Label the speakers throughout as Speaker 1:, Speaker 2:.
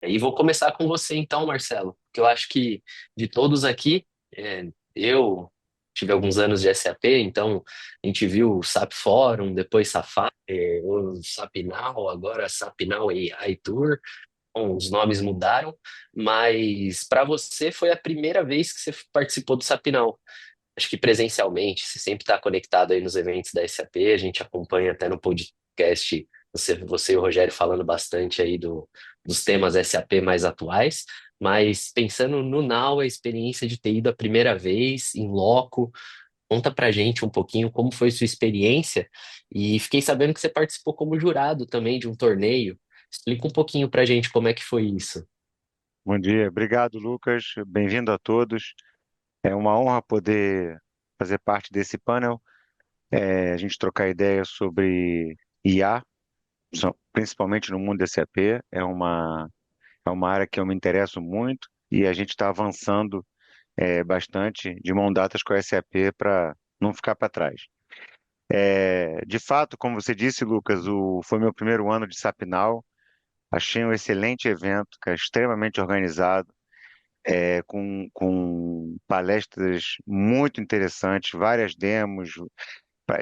Speaker 1: E vou começar com você então, Marcelo, que eu acho que de todos aqui, eu tive alguns anos de SAP, então a gente viu o SAP Forum, depois Safari, o SAP Now, agora SAP Now AI Tour. Bom, os nomes mudaram, mas para você foi a primeira vez que você participou do SAP Now. Acho que presencialmente, você sempre está conectado aí nos eventos da SAP, a gente acompanha até no podcast, você e o Rogério falando bastante aí dos temas SAP mais atuais, mas pensando no Now, a experiência de ter ido a primeira vez, em loco, conta pra gente um pouquinho como foi sua experiência, e fiquei sabendo que você participou como jurado também de um torneio. Explica um pouquinho pra gente como é que foi isso.
Speaker 2: Bom dia, obrigado, Lucas. Bem-vindo a todos. É uma honra poder fazer parte desse painel, a gente trocar ideias sobre IA, principalmente no mundo da SAP. É uma área que eu me interesso muito e a gente está avançando bastante de mão dadas com a SAP para não ficar para trás. De fato, como você disse, Lucas, foi meu primeiro ano de SAP Now. Achei um excelente evento, que é extremamente organizado, com palestras muito interessantes, várias demos,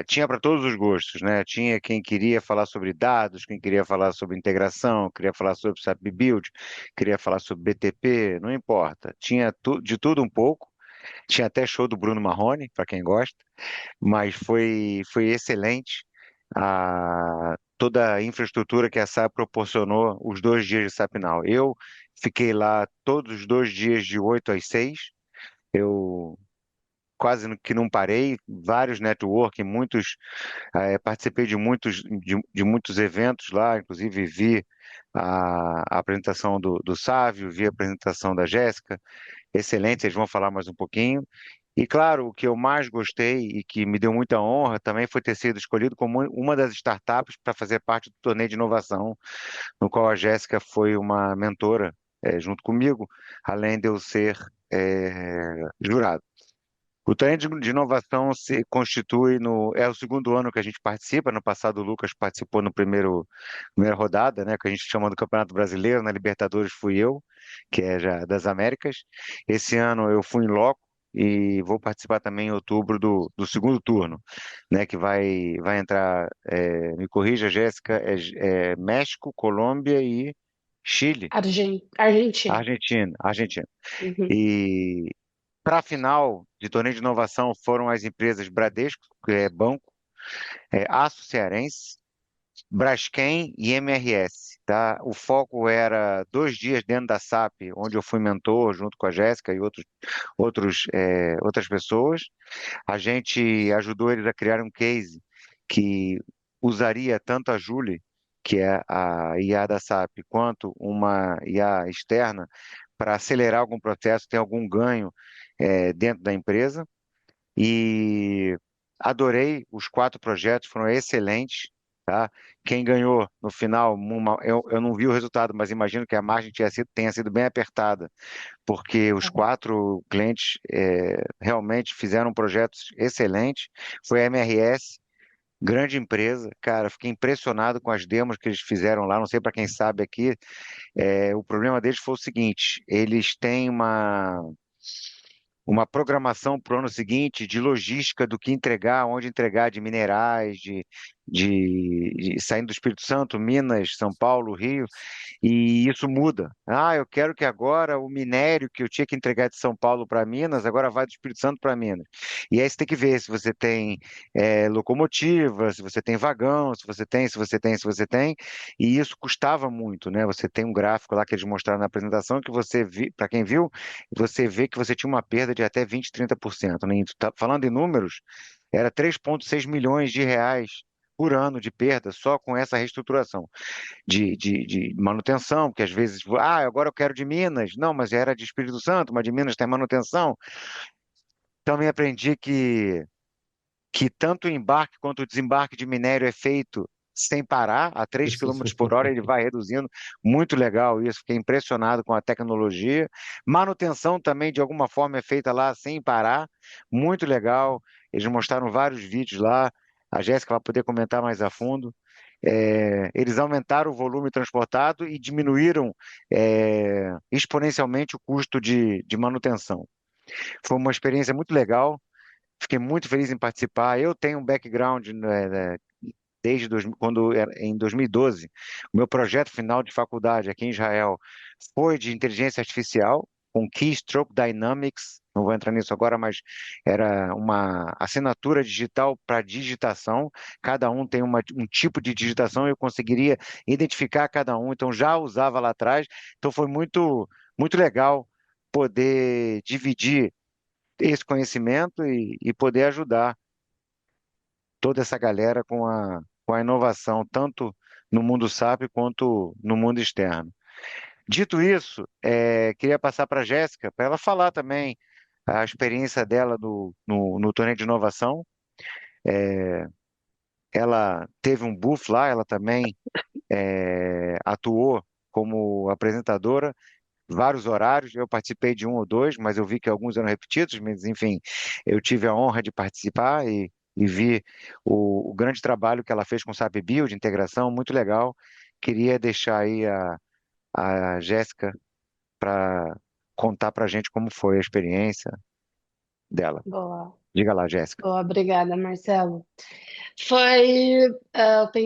Speaker 2: tinha para todos os gostos, né? Tinha quem queria falar sobre dados, quem queria falar sobre integração, queria falar sobre SAP Build, queria falar sobre BTP, não importa. Tinha de tudo um pouco. Tinha até show do Bruno Marrone, para quem gosta, mas foi excelente toda a infraestrutura que a SAP proporcionou os 2 dias de SAP Now. Eu fiquei lá todos os 2 dias de 8 às 6. Eu que não parei, vários networking, participei de muitos eventos lá, inclusive vi a apresentação do Sávio, vi a apresentação da Jéssica, excelente, eles vão falar mais um pouquinho. E claro, o que eu mais gostei e que me deu muita honra também foi ter sido escolhido como uma das startups para fazer parte do torneio de inovação, no qual a Jéssica foi uma mentora, junto comigo, além de eu ser jurado. O torneio de inovação se constitui é o segundo ano que a gente participa. No passado, o Lucas participou no primeira rodada, né, que a gente chama do Campeonato Brasileiro. Na Libertadores fui eu, que é já das Américas. Esse ano eu fui em loco e vou participar também em outubro do segundo turno, né, que vai entrar, me corrija, Jéssica, México, Colômbia e Chile.
Speaker 1: Argentina.
Speaker 2: Argentina.
Speaker 1: Uhum.
Speaker 2: E para a final de torneio de inovação foram as empresas Bradesco, que é banco, Aço Cearense, Braskem e MRS. Tá? O foco era 2 dias dentro da SAP, onde eu fui mentor junto com a Jéssica e outras pessoas. A gente ajudou eles a criar um case que usaria tanto a Julie, que é a IA da SAP, quanto uma IA externa para acelerar algum processo, ter algum ganho dentro da empresa. E adorei os 4 projetos, foram excelentes. Tá? Quem ganhou no final, eu não vi o resultado, mas imagino que a margem tenha sido bem apertada, porque os 4 clientes realmente fizeram projetos excelentes. Foi a MRS, grande empresa, cara, fiquei impressionado com as demos que eles fizeram lá. Não sei para quem sabe aqui, o problema deles foi o seguinte: eles têm uma programação para o ano seguinte de logística do que entregar, onde entregar de minerais, saindo do Espírito Santo, Minas, São Paulo, Rio, e isso muda. Ah, eu quero que agora o minério que eu tinha que entregar de São Paulo para Minas, agora vai do Espírito Santo para Minas. E aí você tem que ver se você tem locomotiva, se você tem vagão, se você tem, e isso custava muito, né? Você tem um gráfico lá que eles mostraram na apresentação que para quem viu, você vê que você tinha uma perda de até 20, 30%, né? Falando em números, era 3,6 milhões de reais por ano de perda só com essa reestruturação de manutenção, porque às vezes, agora eu quero de Minas, não, mas era de Espírito Santo, mas de Minas tem manutenção. Também aprendi que tanto o embarque quanto o desembarque de minério é feito sem parar, a 3 quilômetros por hora ele vai reduzindo, muito legal isso, fiquei impressionado com a tecnologia. Manutenção também, de alguma forma, é feita lá sem parar, muito legal, eles mostraram vários vídeos lá, a Jéssica vai poder comentar mais a fundo. eles aumentaram o volume transportado e diminuíram exponencialmente o custo de manutenção. Foi uma experiência muito legal. Fiquei muito feliz em participar. Eu tenho um background, desde em 2012. O meu projeto final de faculdade aqui em Israel foi de inteligência artificial, com Keystroke Dynamics. Não vou entrar nisso agora, mas era uma assinatura digital para digitação. Cada um tem um tipo de digitação e eu conseguiria identificar cada um. Então já usava lá atrás. Então foi muito legal poder dividir esse conhecimento e poder ajudar toda essa galera com a inovação, tanto no mundo SAP quanto no mundo externo. Dito isso, queria passar para a Jéssica, para ela falar também a experiência dela no torneio de inovação. Ela teve um booth lá, ela também atuou como apresentadora, vários horários. Eu participei de um ou dois, mas eu vi que alguns eram repetidos, mas enfim, eu tive a honra de participar e vi o grande trabalho que ela fez com o SAP Bio de integração, muito legal. Queria deixar aí a Jéssica para contar para a gente como foi a experiência dela.
Speaker 3: Boa,
Speaker 2: Diga lá, Jéssica.
Speaker 3: boa, obrigada, Marcelo. Foi,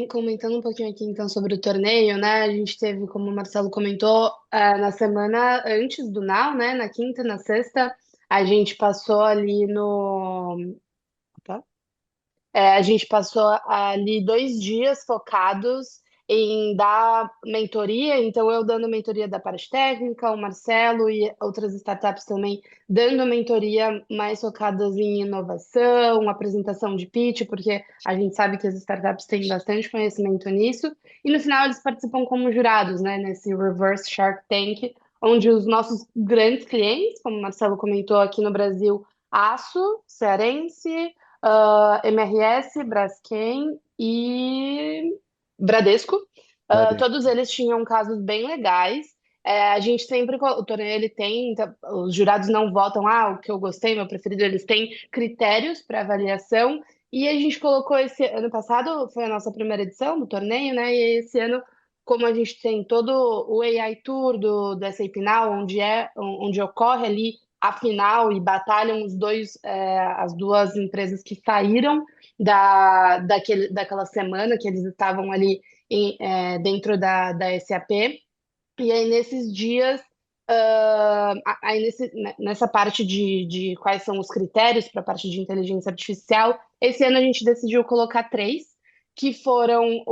Speaker 3: comentando um pouquinho aqui então sobre o torneio, né? A gente teve, como o Marcelo comentou, na semana antes do Now, né? Na quinta e na sexta, a gente passou ali no. Opa. A gente passou ali 2 dias focados em dar mentoria, então eu dando mentoria da parte técnica, o Marcelo e outras startups também dando mentoria mais focadas em inovação, apresentação de pitch, porque a gente sabe que as startups têm bastante conhecimento nisso, e no final eles participam como jurados, né, nesse Reverse Shark Tank, onde os nossos grandes clientes, como o Marcelo comentou aqui no Brasil, Aço, Cearense, MRS, Braskem e Bradesco. Todos eles tinham casos bem legais. A gente sempre, o torneio ele tem, então, os jurados não votam, o que eu gostei, meu preferido, eles têm critérios para avaliação. E a gente colocou esse ano passado, foi a nossa primeira edição do torneio, né? E esse ano, como a gente tem todo o AI Tour do SAP Now, onde ocorre ali a final e batalham as duas empresas que saíram daquela semana que eles estavam ali dentro da SAP. E aí, nesses dias, nessa parte de quais são os critérios para a parte de inteligência artificial, esse ano a gente decidiu colocar três, que foram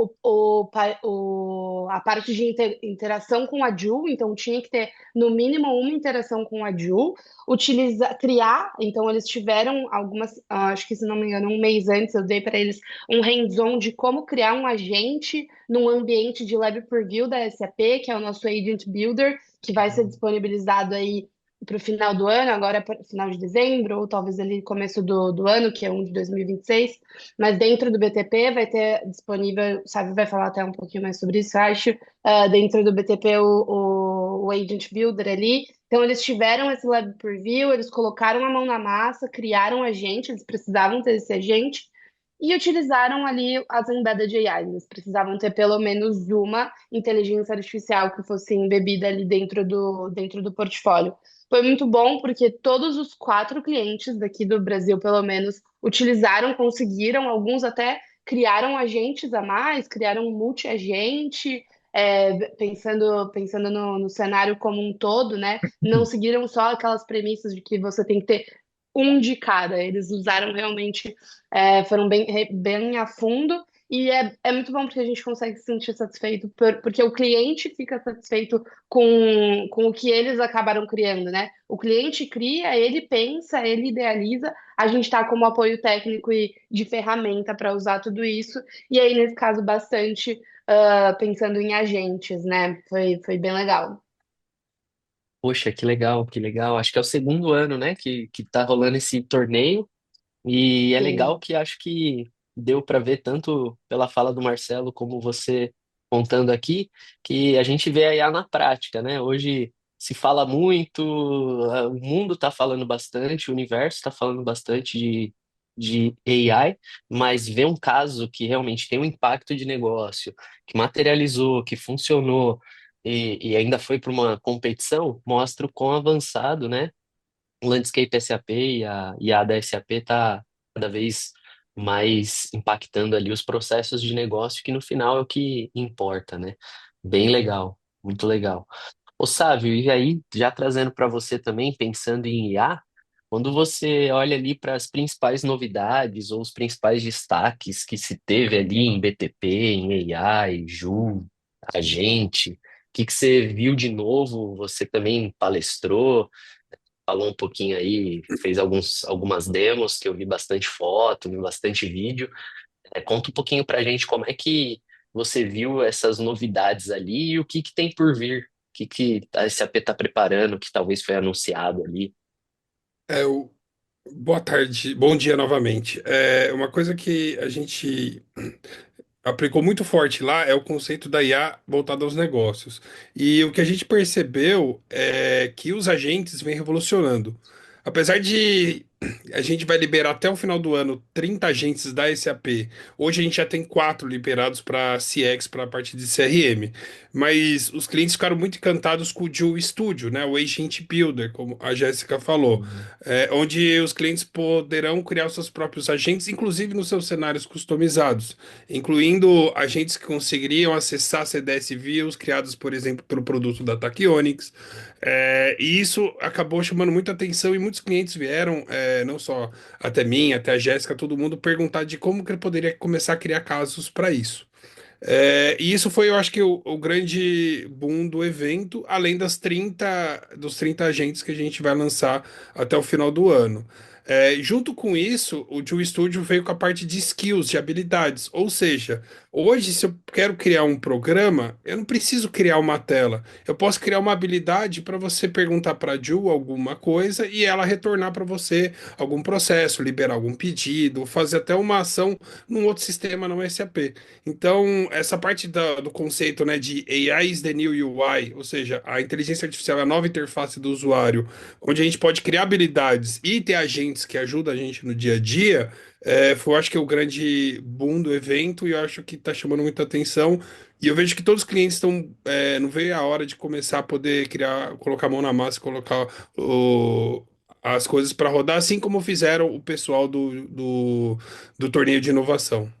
Speaker 3: a parte de interação com a Ju, então tinha que ter no mínimo uma interação com a Ju, criar, então eles tiveram algumas, acho que se não me engano, um mês antes eu dei para eles um hands-on de como criar um agente num ambiente de Lab Preview da SAP, que é o nosso Agent Builder, que vai ser disponibilizado aí para o final do ano, agora para final de dezembro, ou talvez ali começo do ano, que é um de 2026. Mas dentro do BTP vai ter disponível, sabe, vai falar até um pouquinho mais sobre isso, acho, dentro do BTP o Agent Builder ali. Então, eles tiveram esse Lab Preview, eles colocaram a mão na massa, criaram um agente, eles precisavam ter esse agente, e utilizaram ali as embedded AI. Eles precisavam ter pelo menos uma inteligência artificial que fosse embebida ali dentro do portfólio. Foi muito bom porque todos os 4 clientes daqui do Brasil, pelo menos, utilizaram, conseguiram, alguns até criaram agentes a mais, criaram um multi-agente, pensando no cenário como um todo, né? Não seguiram só aquelas premissas de que você tem que ter um de cada. Eles usaram realmente, foram bem a fundo. E é muito bom porque a gente consegue se sentir satisfeito, porque o cliente fica satisfeito com o que eles acabaram criando, né? O cliente cria, ele pensa, ele idealiza, a gente está como apoio técnico e de ferramenta para usar tudo isso. E aí, nesse caso, bastante pensando em agentes, né? Foi bem legal.
Speaker 1: Poxa, que legal, que legal. Acho que é o segundo ano, né, que tá rolando esse torneio. E é legal
Speaker 3: Sim.
Speaker 1: que acho que deu para ver tanto pela fala do Marcelo como você contando aqui, que a gente vê a IA na prática, né? Hoje se fala muito, o mundo está falando bastante, o universo está falando bastante de AI, mas ver um caso que realmente tem um impacto de negócio, que materializou, que funcionou e ainda foi para uma competição, mostra o quão avançado, né? O Landscape SAP e a da SAP está cada vez mais impactando ali os processos de negócio, que no final é o que importa, né? Bem legal, muito legal. Ô, Sávio, e aí, já trazendo para você também, pensando em IA, quando você olha ali para as principais novidades ou os principais destaques que se teve ali em BTP, em AI, Joule, Agente, o que que você viu de novo? Você também palestrou, falou um pouquinho aí, fez algumas demos que eu vi bastante foto, vi bastante vídeo. Conta um pouquinho pra gente como é que você viu essas novidades ali e o que que tem por vir, o que que a SAP está preparando, que talvez foi anunciado ali.
Speaker 4: É, o... Boa tarde, bom dia novamente. Uma coisa que a gente aplicou muito forte lá é o conceito da IA voltado aos negócios. E o que a gente percebeu é que os agentes vêm revolucionando. Apesar de a gente vai liberar até o final do ano 30 agentes da SAP. Hoje a gente já tem quatro liberados para CX, para a parte de CRM. Mas os clientes ficaram muito encantados com o Joule Studio, né? O Agent Builder, como a Jéssica falou,
Speaker 1: Uhum.
Speaker 4: onde os clientes poderão criar os seus próprios agentes, inclusive nos seus cenários customizados, incluindo agentes que conseguiriam acessar CDS views criados, por exemplo, pelo produto da Tachyonics. E isso acabou chamando muita atenção e muitos clientes vieram, não só até mim, até a Jéssica, todo mundo perguntar de como que ele poderia começar a criar casos para isso. E isso foi, eu acho que, o grande boom do evento, além dos 30 agentes que a gente vai lançar até o final do ano. Junto com isso, o Joule Studio veio com a parte de skills, de habilidades. Ou seja, hoje, se eu quero criar um programa, eu não preciso criar uma tela. Eu posso criar uma habilidade para você perguntar para a Joule alguma coisa e ela retornar para você algum processo, liberar algum pedido, fazer até uma ação num outro sistema, não SAP. Então, essa parte do conceito, né, de AI is the new UI, ou seja, a inteligência artificial é a nova interface do usuário, onde a gente pode criar habilidades e ter agentes que ajudam a gente no dia a dia, foi, eu acho que, o grande boom do evento e eu acho que está chamando muita atenção. E eu vejo que todos os clientes estão, não veio a hora de começar a poder criar, colocar a mão na massa, colocar as coisas para rodar, assim como fizeram o pessoal do torneio de inovação.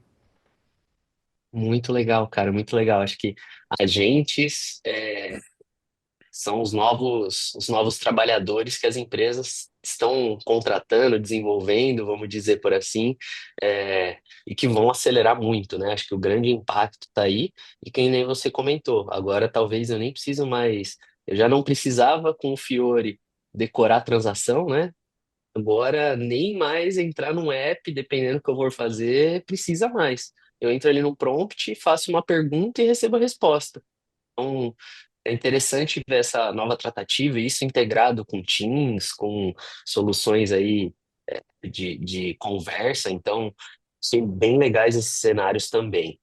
Speaker 1: Muito legal, cara, muito legal. Acho que agentes são os novos trabalhadores que as empresas estão contratando, desenvolvendo, vamos dizer por assim, e que vão acelerar muito, né? Acho que o grande impacto está aí, e que nem você comentou, agora talvez eu nem preciso mais, eu já não precisava com o Fiore decorar a transação, né? Agora nem mais entrar num app, dependendo do que eu for fazer, precisa mais. Eu entro ali no prompt, faço uma pergunta e recebo a resposta. Então, é interessante ver essa nova tratativa, e isso integrado com Teams, com soluções aí de conversa, então, sim, bem legais esses cenários também.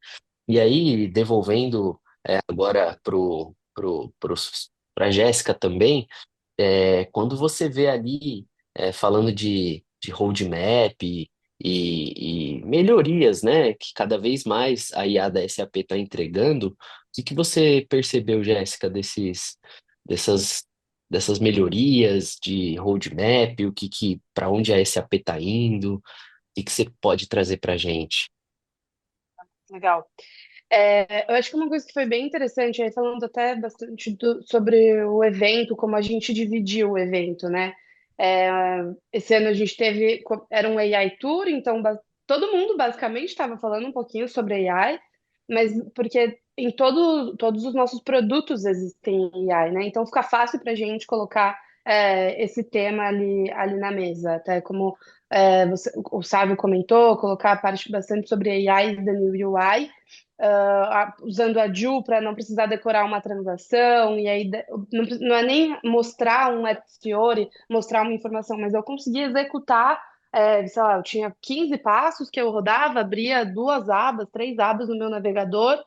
Speaker 1: E aí, devolvendo agora para a Jéssica também, quando você vê ali, falando de roadmap e melhorias, né, que cada vez mais a IA da SAP está entregando, o que que você percebeu, Jéssica, dessas, dessas melhorias de roadmap, o que que, para onde a SAP está indo, o que que você pode trazer para a gente?
Speaker 3: Legal. Eu acho que uma coisa que foi bem interessante, aí falando até bastante sobre o evento, como a gente dividiu o evento, né? É, esse ano a gente teve, era um AI Tour, então todo mundo basicamente estava falando um pouquinho sobre AI, mas porque em todos os nossos produtos existem AI, né? Então fica fácil para a gente colocar esse tema ali na mesa, até como o Sávio comentou, colocar a parte bastante sobre AI da New UI, usando a Ju para não precisar decorar uma transação, e aí não é nem mostrar um app Fiori, mostrar uma informação, mas eu consegui executar, sei lá, eu tinha 15 passos que eu rodava, abria duas abas, três abas no meu navegador,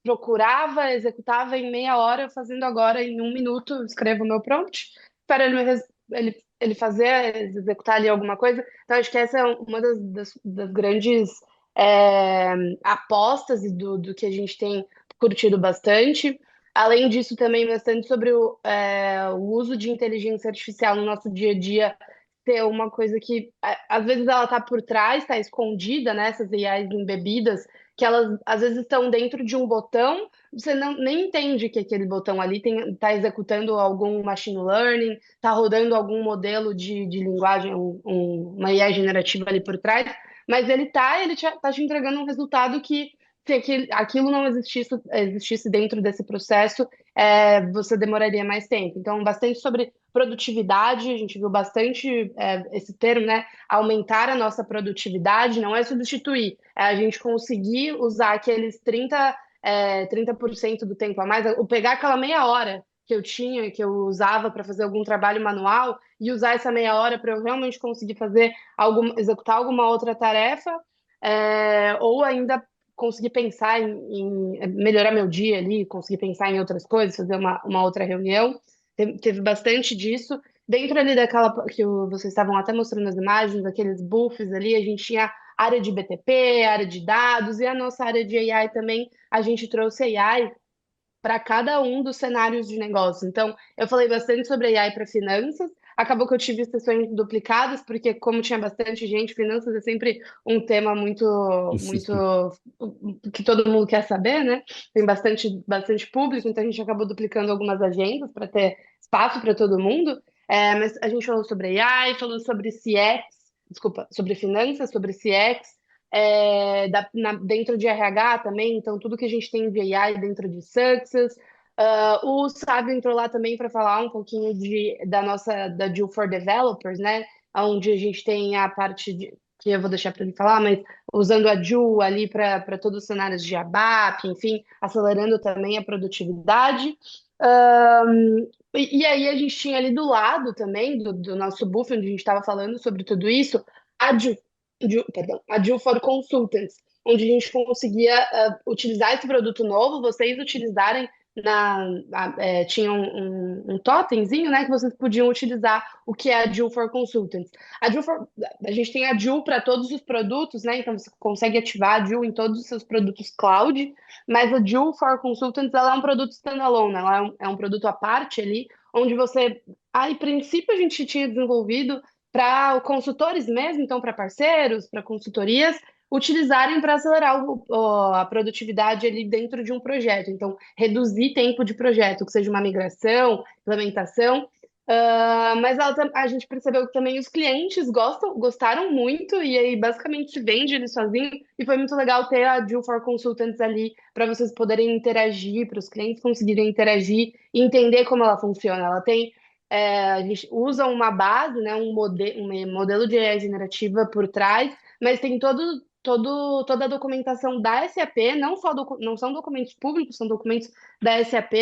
Speaker 3: procurava, executava em meia hora, fazendo agora em um minuto, eu escrevo o meu prompt, espero ele ele fazer, executar ali alguma coisa. Então, acho que essa é uma das grandes é, apostas e do que a gente tem curtido bastante. Além disso, também bastante sobre o uso de inteligência artificial no nosso dia a dia, ter uma coisa que às vezes ela está por trás, está escondida, né? Essas AIs embebidas, que elas às vezes estão dentro de um botão, você não, nem entende que aquele botão ali está executando algum machine learning, está rodando algum modelo de linguagem, uma AI generativa ali por trás, mas ele tá te entregando um resultado que se aquilo não existisse dentro desse processo, você demoraria mais tempo. Então, bastante sobre produtividade, a gente viu bastante esse termo, né? Aumentar a nossa produtividade não é substituir, é a gente conseguir usar aqueles 30% do tempo a mais, ou pegar aquela meia hora que eu tinha, que eu usava para fazer algum trabalho manual, e usar essa meia hora para eu realmente conseguir executar alguma outra tarefa, ou ainda conseguir pensar em melhorar meu dia ali, conseguir pensar em outras coisas, fazer uma outra reunião. Teve bastante disso. Dentro ali daquela vocês estavam até mostrando as imagens, aqueles buffs ali, a gente tinha área de BTP, área de dados e a nossa área de AI também. A gente trouxe AI para cada um dos cenários de negócio. Então, eu falei bastante sobre AI para finanças. Acabou que eu tive sessões duplicadas, porque como tinha bastante gente, finanças é sempre um tema muito que todo mundo quer saber, né? Tem bastante público, então a gente acabou duplicando algumas agendas para ter espaço para todo mundo. Mas a gente falou sobre AI, falou sobre CX, desculpa, sobre finanças, sobre CX, dentro de RH também, então tudo que a gente tem de AI dentro de Success. O Sávio entrou lá também para falar um pouquinho da Joule for Developers, né? Onde a gente tem a parte que eu vou deixar para ele falar, mas usando a Joule ali para todos os cenários de ABAP, enfim, acelerando também a produtividade. E aí a gente tinha ali do lado também do nosso buff, onde a gente estava falando sobre tudo isso, a perdão, a Jill for Consultants, onde a gente conseguia utilizar esse produto novo, vocês utilizarem tinha um totemzinho, né, que vocês podiam utilizar o que é a Jill for Consultants. A gente tem a Jill para todos os produtos, né, então você consegue ativar a Jill em todos os seus produtos cloud, mas a Jill for Consultants, ela é um produto standalone, ela é um produto à parte ali, onde você, a princípio a gente tinha desenvolvido para consultores mesmo, então para parceiros, para consultorias, utilizarem para acelerar a produtividade ali dentro de um projeto. Então, reduzir tempo de projeto, que seja uma migração, implementação. Mas a gente percebeu que também os clientes gostaram muito, e aí basicamente se vende ele sozinho, e foi muito legal ter a Jill for Consultants ali para vocês poderem interagir, para os clientes conseguirem interagir e entender como ela funciona. Ela tem a gente usa uma base, né, um modelo de AI generativa por trás, mas tem toda a documentação da SAP, não são documentos públicos, são documentos da SAP,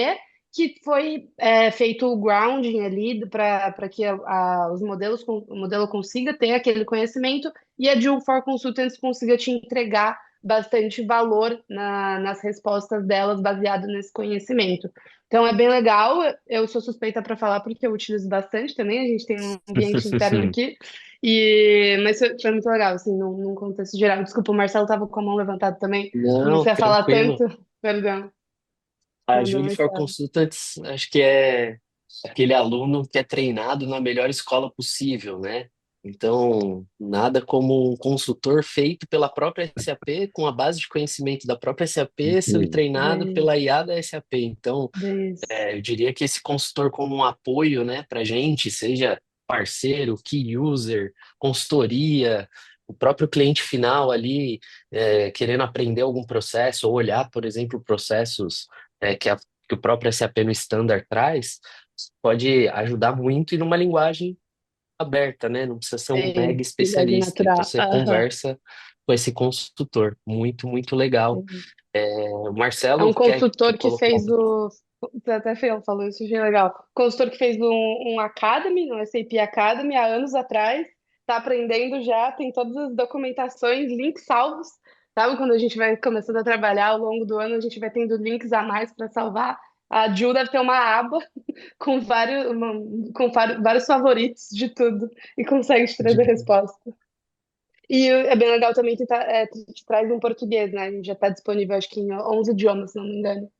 Speaker 3: que foi feito o grounding ali para que o modelo consiga ter aquele conhecimento e a Joule for Consultants consiga te entregar bastante valor nas respostas delas baseado nesse conhecimento. Então é bem legal. Eu sou suspeita para falar porque eu utilizo bastante também. A gente tem um ambiente interno aqui. Mas foi muito legal, assim, num contexto geral. Desculpa, o Marcelo estava com a mão levantada também.
Speaker 1: Não,
Speaker 3: Comecei a falar tanto.
Speaker 1: tranquilo.
Speaker 3: Perdão.
Speaker 1: A
Speaker 3: Mandou
Speaker 1: Juniper
Speaker 3: mensagem.
Speaker 1: Consultants, acho que é aquele aluno que é treinado na melhor escola possível, né? Então, nada como um consultor feito pela própria SAP, com a base de conhecimento da própria SAP, sendo
Speaker 2: Incrível.
Speaker 1: treinado
Speaker 3: Bem,
Speaker 1: pela IA da SAP. Então,
Speaker 3: bem isso.
Speaker 1: eu diria que esse consultor como um apoio, né, para gente, seja parceiro, key user, consultoria, o próprio cliente final ali, querendo aprender algum processo ou olhar, por exemplo, processos que o próprio SAP no Standard traz, pode ajudar muito e numa linguagem aberta, né? Não precisa ser um mega
Speaker 3: Bem, linguagem
Speaker 1: especialista. Então
Speaker 3: natural.
Speaker 1: você
Speaker 3: Aham.
Speaker 1: conversa com esse consultor. Muito, muito legal. O
Speaker 3: É
Speaker 1: Marcelo
Speaker 3: um
Speaker 1: quer
Speaker 3: consultor que
Speaker 1: colocar
Speaker 3: fez o. Você até falou isso, achei legal. Consultor que fez um Academy, um SAP Academy, há anos atrás, está aprendendo já, tem todas as documentações, links salvos. Sabe, quando a gente vai começando a trabalhar ao longo do ano, a gente vai tendo links a mais para salvar. A Ju deve ter uma aba com vários favoritos de tudo e consegue te trazer resposta. E é bem legal também que te traz um português, né? A gente já está disponível, acho que em 11 idiomas, se não me engano.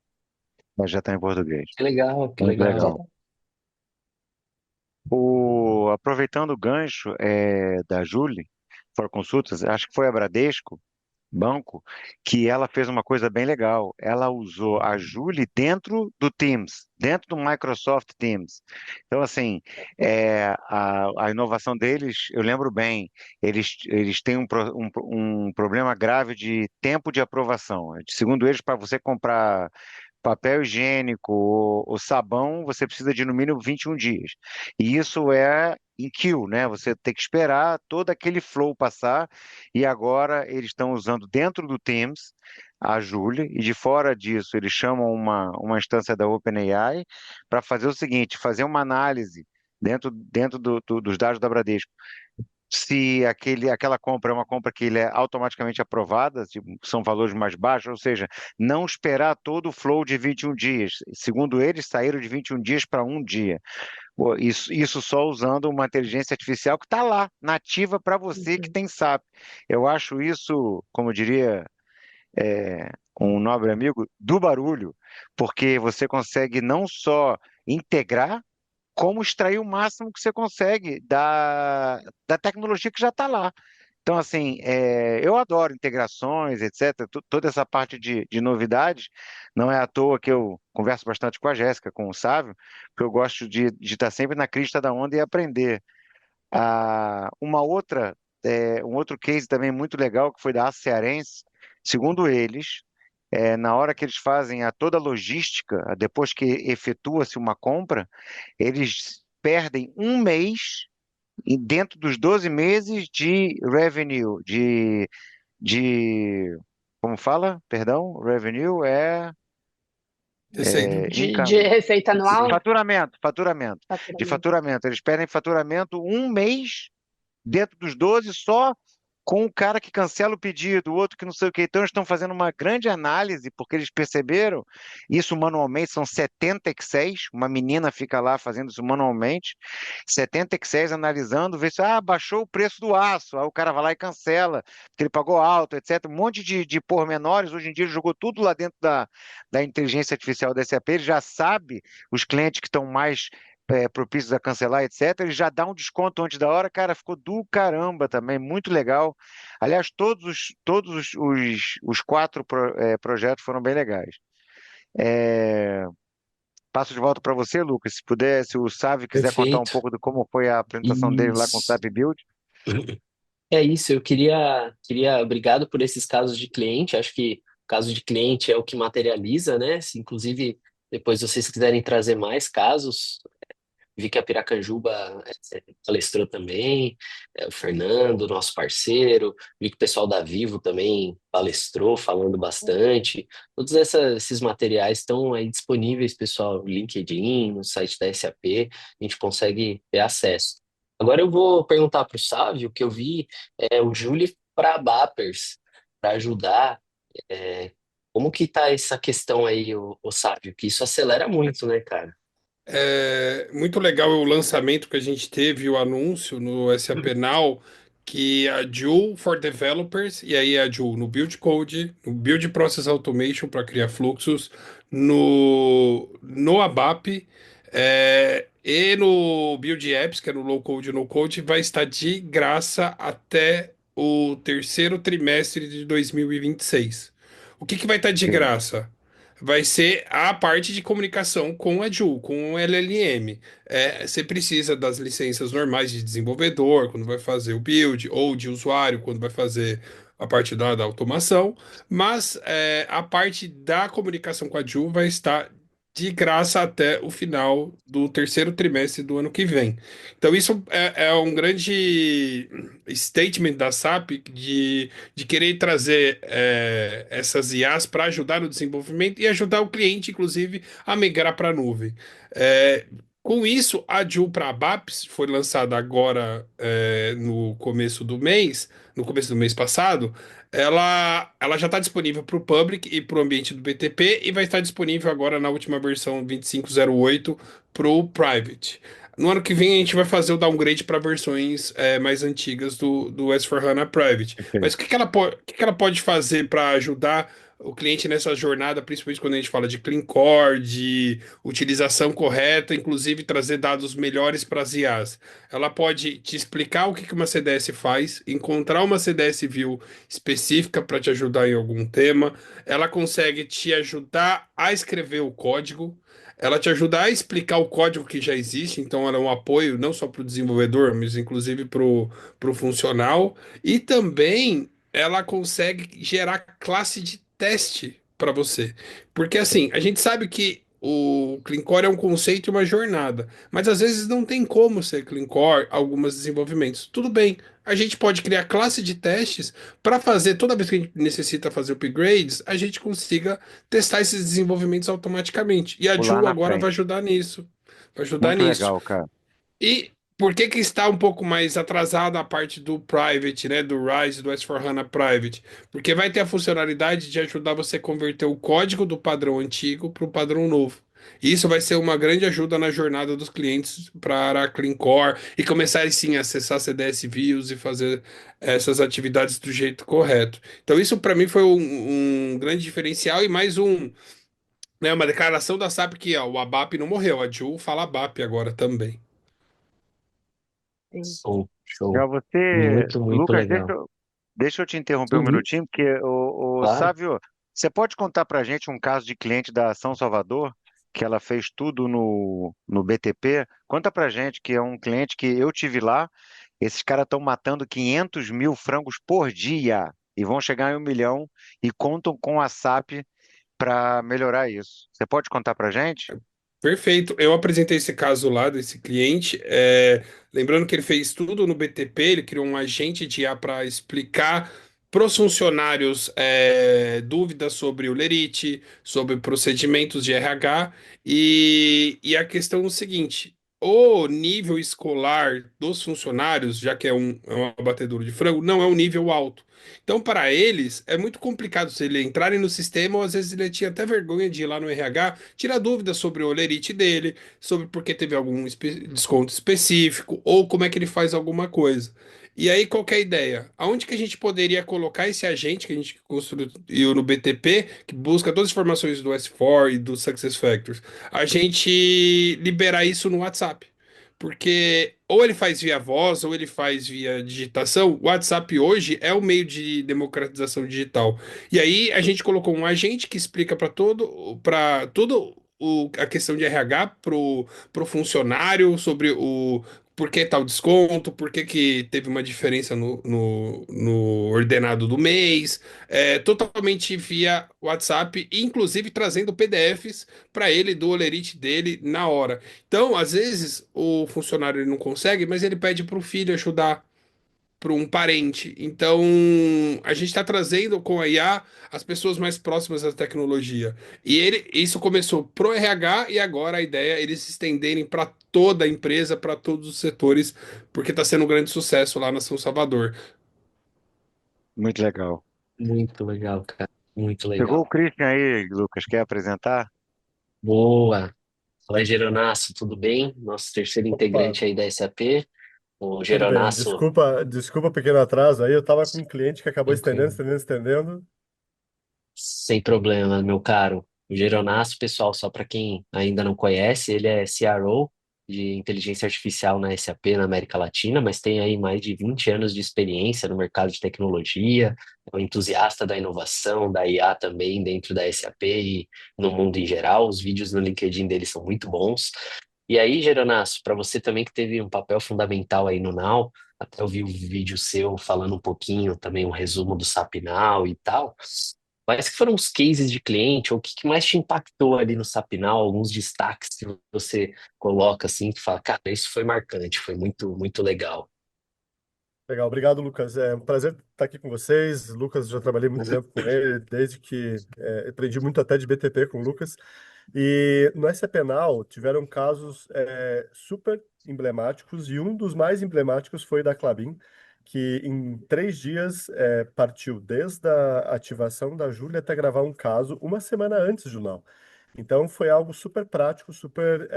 Speaker 2: Mas já está em português.
Speaker 1: Que legal, que
Speaker 2: Muito
Speaker 3: Já
Speaker 1: legal.
Speaker 2: legal.
Speaker 3: tá.
Speaker 2: Aproveitando o gancho da Julie, for consultas, acho que foi a Bradesco, banco, que ela fez uma coisa bem legal. Ela usou a Julie dentro do Teams, dentro do Microsoft Teams. Então, assim, a inovação deles, eu lembro bem, eles têm um problema grave de tempo de aprovação. Segundo eles, para você comprar papel higiênico ou sabão, você precisa de no mínimo 21 dias. E isso é em queue, né? Você tem que esperar todo aquele flow passar. E agora eles estão usando dentro do Teams a Julie, e de fora disso eles chamam uma instância da OpenAI para fazer o seguinte, fazer uma análise dentro dos dados da Bradesco se aquela compra é uma compra que ele é automaticamente aprovada, são valores mais baixos, ou seja, não esperar todo o flow de 21 dias. Segundo eles, saíram de 21 dias para um dia. Pô, isso só usando uma inteligência artificial que está lá, nativa para você que
Speaker 3: Uhum.
Speaker 2: tem SAP. Eu acho isso, como diria um nobre amigo, do barulho, porque você consegue não só integrar, como extrair o máximo que você consegue da tecnologia que já está lá. Então, assim, eu adoro integrações, etc., toda essa parte de novidades. Não é à toa que eu converso bastante com a Jéssica, com o Sávio, porque eu gosto de estar sempre na crista da onda e aprender. Um outro case também muito legal, que foi da Cearense, segundo eles, na hora que eles fazem toda a logística, depois que efetua-se uma compra, eles perdem um mês dentro dos 12 meses de revenue, como fala? Perdão, revenue
Speaker 4: Receita.
Speaker 3: De
Speaker 2: income,
Speaker 3: receita anual?
Speaker 2: de
Speaker 3: Faturamento.
Speaker 2: faturamento. Eles perdem faturamento um mês dentro dos 12 só com o cara que cancela o pedido, o outro que não sei o quê. Então, eles estão fazendo uma grande análise, porque eles perceberam isso manualmente, são 70 Excels, uma menina fica lá fazendo isso manualmente, 70 Excels analisando, vê se baixou o preço do aço, aí o cara vai lá e cancela, porque ele pagou alto, etc. Um monte de pormenores, hoje em dia ele jogou tudo lá dentro da inteligência artificial da SAP, ele já sabe os clientes que estão mais propícios a cancelar, etc. Ele já dá um desconto antes da hora, cara, ficou do caramba também, muito legal. Aliás, todos os quatro projetos foram bem legais. É, passo de volta para você, Lucas. Se puder, se o Sávio quiser contar um
Speaker 1: Perfeito.
Speaker 2: pouco de como foi a apresentação dele lá com o
Speaker 1: Isso.
Speaker 2: SAP Build.
Speaker 1: É isso, eu queria, obrigado por esses casos de cliente, acho que o caso de cliente é o que materializa, né? Se inclusive depois vocês quiserem trazer mais casos, vi que a Piracanjuba palestrou também, o Fernando, nosso parceiro, vi que o pessoal da Vivo também palestrou, falando bastante. Todos esses materiais estão aí disponíveis, pessoal, no LinkedIn, no site da SAP, a gente consegue ter acesso. Agora eu vou perguntar para o Sávio, que eu vi o Julie para Bappers, para ajudar. é, Como que tá essa questão aí, o Sávio? Que isso acelera muito, né, cara?
Speaker 4: É muito legal o lançamento que a gente teve, o anúncio no SAP Now, que a Joule for Developers, e aí a Joule no Build Code, no Build Process Automation para criar fluxos, no ABAP, e no Build Apps, que é no Low Code e No Code, vai estar de graça até o terceiro trimestre de 2026. O que que vai estar de
Speaker 2: Sim,
Speaker 4: graça? Vai ser a parte de comunicação com a Joule, com o LLM. Você precisa das licenças normais de desenvolvedor, quando vai fazer o build, ou de usuário, quando vai fazer a parte da automação, mas a parte da comunicação com a Joule vai estar de graça até o final do terceiro trimestre do ano que vem. Então, isso é um grande statement da SAP de querer trazer essas IAs para ajudar no desenvolvimento e ajudar o cliente, inclusive, a migrar para a nuvem. É, Com isso, a Joule para ABAPs foi lançada agora no começo do mês, no começo do mês passado. Ela já está disponível para o Public e para o ambiente do BTP e vai estar disponível agora na última versão 2508 para o Private. No ano que vem a gente vai fazer o downgrade para versões mais antigas do S4HANA Private. Mas
Speaker 2: Perfeito.
Speaker 4: o que que ela pode fazer para ajudar o cliente nessa jornada, principalmente quando a gente fala de Clean Core, de utilização correta, inclusive trazer dados melhores para as IAs. Ela pode te explicar o que que uma CDS faz, encontrar uma CDS View específica para te ajudar em algum tema. Ela consegue te ajudar a escrever o código. Ela te ajuda a explicar o código que já existe, então ela é um apoio não só para o desenvolvedor, mas inclusive para o funcional. E também ela consegue gerar classe de teste para você. Porque assim, a gente sabe que o Clean Core é um conceito e uma jornada, mas às vezes não tem como ser Clean Core alguns desenvolvimentos. Tudo bem, a gente pode criar classe de testes para fazer, toda vez que a gente necessita fazer upgrades, a gente consiga testar esses desenvolvimentos automaticamente. E a
Speaker 2: Pular
Speaker 4: Joule
Speaker 2: na
Speaker 4: agora vai
Speaker 2: frente.
Speaker 4: ajudar nisso. Vai ajudar
Speaker 2: Muito
Speaker 4: nisso.
Speaker 2: legal, cara.
Speaker 4: E por que que está um pouco mais atrasada a parte do Private, né, do Rise, do S4HANA Private? Porque vai ter a funcionalidade de ajudar você a converter o código do padrão antigo para o padrão novo. E isso vai ser uma grande ajuda na jornada dos clientes para a Clean Core e começar sim a acessar CDS Views e fazer essas atividades do jeito correto. Então isso para mim foi um grande diferencial e mais uma declaração da SAP que ó, o ABAP não morreu, a Joule fala ABAP agora também.
Speaker 3: Sim.
Speaker 1: Show, show.
Speaker 2: Já você,
Speaker 1: Muito, muito
Speaker 2: Lucas,
Speaker 1: legal.
Speaker 2: deixa eu te interromper um
Speaker 1: Uhum,
Speaker 2: minutinho, porque o
Speaker 1: claro.
Speaker 2: Sávio, você pode contar para a gente um caso de cliente da São Salvador, que ela fez tudo no BTP? Conta para gente que é um cliente que eu tive lá, esses caras estão matando 500 mil frangos por dia e vão chegar em 1 milhão e contam com a SAP para melhorar isso. Você pode contar para gente?
Speaker 4: Perfeito. Eu apresentei esse caso lá desse cliente. Lembrando que ele fez tudo no BTP, ele criou um agente de IA para explicar para os funcionários dúvidas sobre o Lerite, sobre procedimentos de RH. E a questão é o seguinte: o nível escolar dos funcionários, já que é um abatedouro de frango, não é um nível alto. Então, para eles, é muito complicado se ele entrarem no sistema, ou às vezes ele tinha até vergonha de ir lá no RH, tirar dúvidas sobre o olerite dele, sobre por que teve algum desconto específico, ou como é que ele faz alguma coisa. E aí, qual que é a ideia? Aonde que a gente poderia colocar esse agente que a gente construiu no BTP, que busca todas as informações do S4 e do SuccessFactors? A gente liberar isso no WhatsApp. Porque ou ele faz via voz ou ele faz via digitação. O WhatsApp hoje é o meio de democratização digital. E aí a gente colocou um agente que explica para todo a questão de RH pro funcionário sobre o por que tal desconto, por que que teve uma diferença no ordenado do mês, totalmente via WhatsApp, inclusive trazendo PDFs para ele do holerite dele na hora. Então, às vezes, o funcionário ele não consegue, mas ele pede para o filho ajudar, para um parente. Então, a gente está trazendo com a IA as pessoas mais próximas da tecnologia. Isso começou pro RH e agora a ideia é eles se estenderem para toda a empresa, para todos os setores, porque está sendo um grande sucesso lá na São Salvador.
Speaker 2: Muito legal.
Speaker 1: Muito legal, cara. Muito
Speaker 2: Chegou o
Speaker 1: legal.
Speaker 2: Christian aí, Lucas, quer apresentar?
Speaker 1: Boa. Fala, Geronasso, tudo bem? Nosso terceiro
Speaker 5: Opa,
Speaker 1: integrante aí da SAP. O
Speaker 5: tudo bem.
Speaker 1: Geronasso,
Speaker 5: Desculpa o pequeno atraso aí. Eu estava com um cliente que acabou estendendo,
Speaker 1: tranquilo.
Speaker 5: estendendo, estendendo.
Speaker 1: Sem problema, meu caro. O Geronasso, pessoal, só para quem ainda não conhece, ele é CRO de inteligência artificial na SAP na América Latina, mas tem aí mais de 20 anos de experiência no mercado de tecnologia, é um entusiasta da inovação, da IA também dentro da SAP e no mundo em geral. Os vídeos no LinkedIn dele são muito bons. E aí, Geronasso, para você também que teve um papel fundamental aí no Now, até eu vi o vídeo seu falando um pouquinho, também um resumo do SAP Now e tal. Quais que foram os cases de cliente, ou o que que mais te impactou ali no Sapinal, alguns destaques que você coloca assim, que fala, cara, isso foi marcante, foi muito, muito legal.
Speaker 5: Legal, obrigado, Lucas. É um prazer estar aqui com vocês. Lucas, já trabalhei muito tempo com ele, desde que aprendi muito até de BTP com o Lucas. E no SAP Now tiveram casos super emblemáticos e um dos mais emblemáticos foi da Klabin, que em 3 dias partiu desde a ativação da Júlia até gravar um caso uma semana antes do Now. Então foi algo super prático, super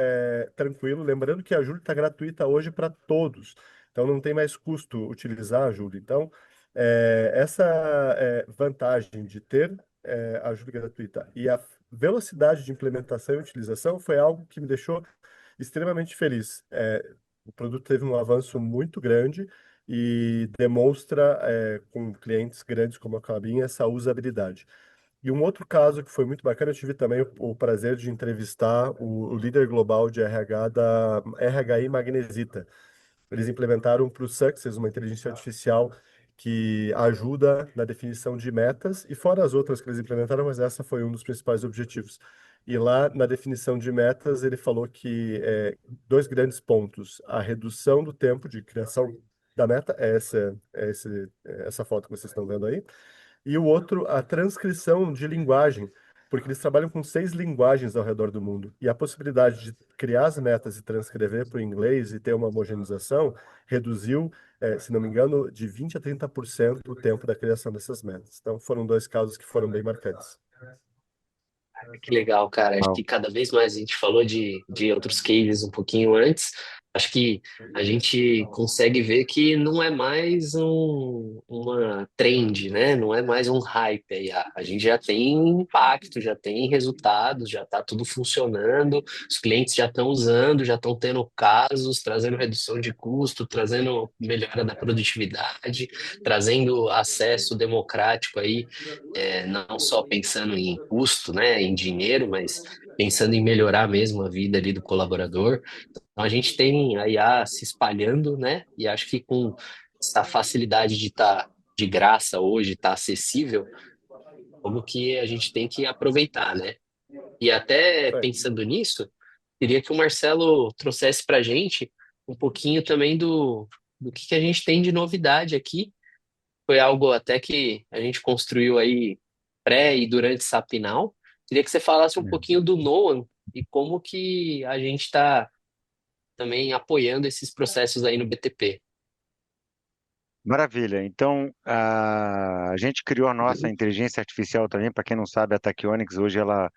Speaker 5: tranquilo. Lembrando que a Júlia está gratuita hoje para todos, então não tem mais custo utilizar a Júlia. Então essa vantagem de ter a Júlia gratuita e a velocidade de implementação e utilização foi algo que me deixou extremamente feliz. O produto teve um avanço muito grande e demonstra, com clientes grandes como a Klabin, essa usabilidade. E um outro caso que foi muito bacana, eu tive também o prazer de entrevistar o líder global de RH da RHI Magnesita. Eles implementaram para o Success uma inteligência artificial que ajuda na definição de metas, e fora as outras que eles implementaram, mas essa foi um dos principais objetivos. E lá na definição de metas, ele falou que dois grandes pontos: a redução do tempo de criação da meta, essa foto que vocês estão vendo aí, e o outro, a transcrição de linguagem, porque eles trabalham com 6 linguagens ao redor do mundo. E a possibilidade de criar as metas e transcrever para o inglês e ter uma homogeneização reduziu, se não me engano, de 20 a 30% o tempo da criação dessas metas. Então, foram dois casos que foram bem marcantes.
Speaker 1: Que legal, cara. Acho que cada vez mais a gente falou de outros cases um pouquinho antes. Acho que a gente consegue ver que não é mais uma trend, né? Não é mais um hype aí. A gente já tem impacto, já tem resultados, já está tudo funcionando, os clientes já estão usando, já estão tendo casos, trazendo redução de custo, trazendo melhora da produtividade, trazendo acesso democrático aí, não só pensando em custo, né, em dinheiro, mas pensando em melhorar mesmo a vida ali do colaborador. Então a gente tem a IA se espalhando, né, e acho que com essa facilidade de estar de graça hoje, estar acessível, como que a gente tem que aproveitar, né? E até
Speaker 5: Isso aí.
Speaker 1: pensando nisso, queria que o Marcelo trouxesse para a gente um pouquinho também do que a gente tem de novidade aqui. Foi algo até que a gente construiu aí pré e durante Sapinal. Queria que você falasse um pouquinho do Noam e como que a gente está também apoiando esses processos aí no BTP.
Speaker 2: Maravilha. Então, a gente criou a nossa inteligência artificial também. Para quem não sabe, a Tachyonics hoje ela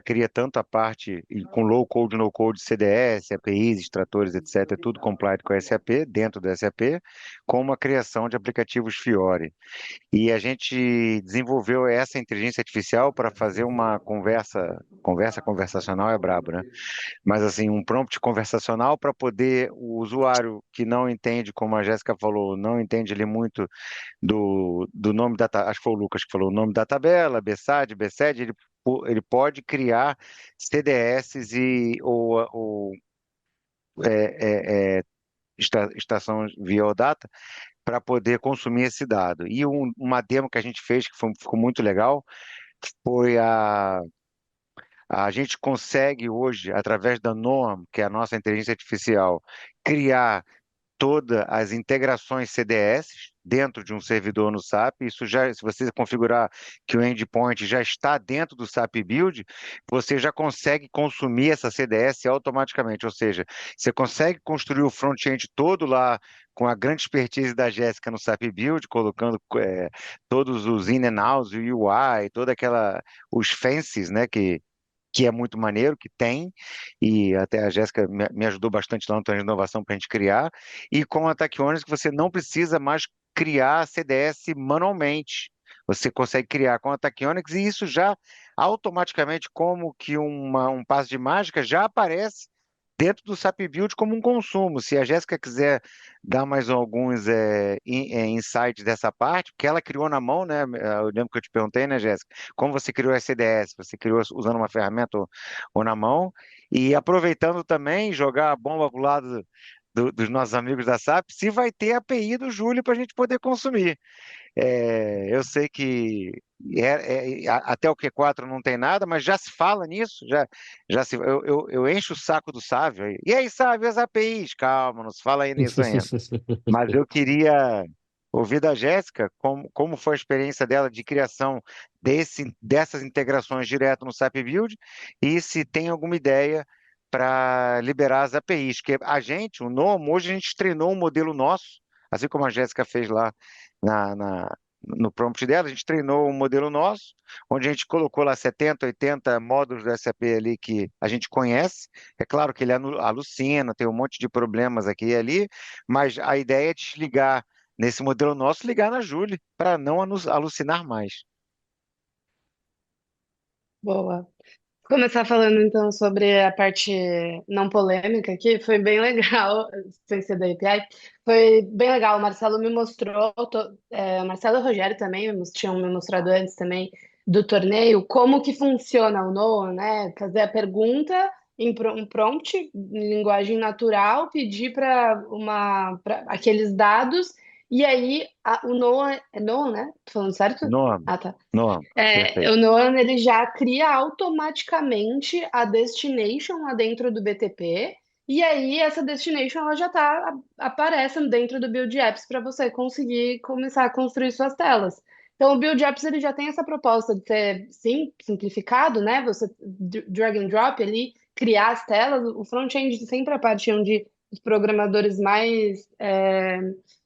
Speaker 2: cria tanto a parte com low code, no code, CDS, APIs, extratores, etc., é tudo compliant com a SAP, dentro da SAP, como a criação de aplicativos Fiori. E a gente desenvolveu essa inteligência artificial para fazer uma conversa conversacional é brabo, né? Mas assim, um prompt conversacional para poder o usuário que não entende, como a Jéssica falou, não entende ali muito do nome acho que foi o Lucas que falou o nome da tabela, BSAD, BSED, ele pode criar CDS ou estação via OData para poder consumir esse dado. E uma demo que a gente fez que ficou muito legal foi a gente consegue hoje, através da NOAM, que é a nossa inteligência artificial, criar todas as integrações CDS dentro de um servidor no SAP. Isso já, se você configurar que o endpoint já está dentro do SAP Build, você já consegue consumir essa CDS automaticamente. Ou seja, você consegue construir o front-end todo lá com a grande expertise da Jéssica no SAP Build, colocando todos os in and outs, o UI, os fancies, né, que é muito maneiro, que tem, e até a Jéssica me ajudou bastante lá no Treino de Inovação para a gente criar, e com a Tachyonics você não precisa mais criar CDS manualmente. Você consegue criar com a Tachyonics e isso já automaticamente, como que um passo de mágica, já aparece dentro do SAP Build como um consumo. Se a Jéssica quiser dar mais alguns insights dessa parte, porque ela criou na mão, né? Eu lembro que eu te perguntei, né, Jéssica? Como você criou a CDS? Você criou usando uma ferramenta ou na mão? E aproveitando também, jogar a bomba para o lado dos nossos amigos da SAP, se vai ter a API do Júlio para a gente poder consumir. Eu sei que até o Q4 não tem nada, mas já se fala nisso, eu encho o saco do Sávio aí. E aí, Sávio, as APIs? Calma, não se fala aí nisso ainda. Mas eu queria ouvir da Jéssica como foi a experiência dela de criação dessas integrações direto no SAP Build e se tem alguma ideia para liberar as APIs. Que a gente, o NOM, hoje a gente treinou um modelo nosso, assim como a Jéssica fez lá na, na- no prompt dela, a gente treinou um modelo nosso, onde a gente colocou lá 70, 80 módulos do SAP ali que a gente conhece. É claro que ele alucina, tem um monte de problemas aqui e ali, mas a ideia é desligar nesse modelo nosso, ligar na Julie para não alucinar mais.
Speaker 3: Boa. Começar falando então sobre a parte não polêmica aqui, foi bem legal, sem ser da API, foi bem legal. O Marcelo me mostrou, o Marcelo e o Rogério também tinham me mostrado antes também do torneio, como que funciona o Noah, né? Fazer a pergunta em um prompt, em linguagem natural, pedir para aqueles dados, e aí o Noah, é Noah, né? Tô falando certo?
Speaker 2: Noam,
Speaker 3: Ah, tá.
Speaker 2: Noam,
Speaker 3: O
Speaker 2: perfeito.
Speaker 3: Noan ele já cria automaticamente a destination lá dentro do BTP, e aí essa destination ela já aparece dentro do Build Apps para você conseguir começar a construir suas telas. Então o Build Apps ele já tem essa proposta de ser simplificado, né? Você drag and drop ali, criar as telas. O front-end sempre é a parte onde os programadores mais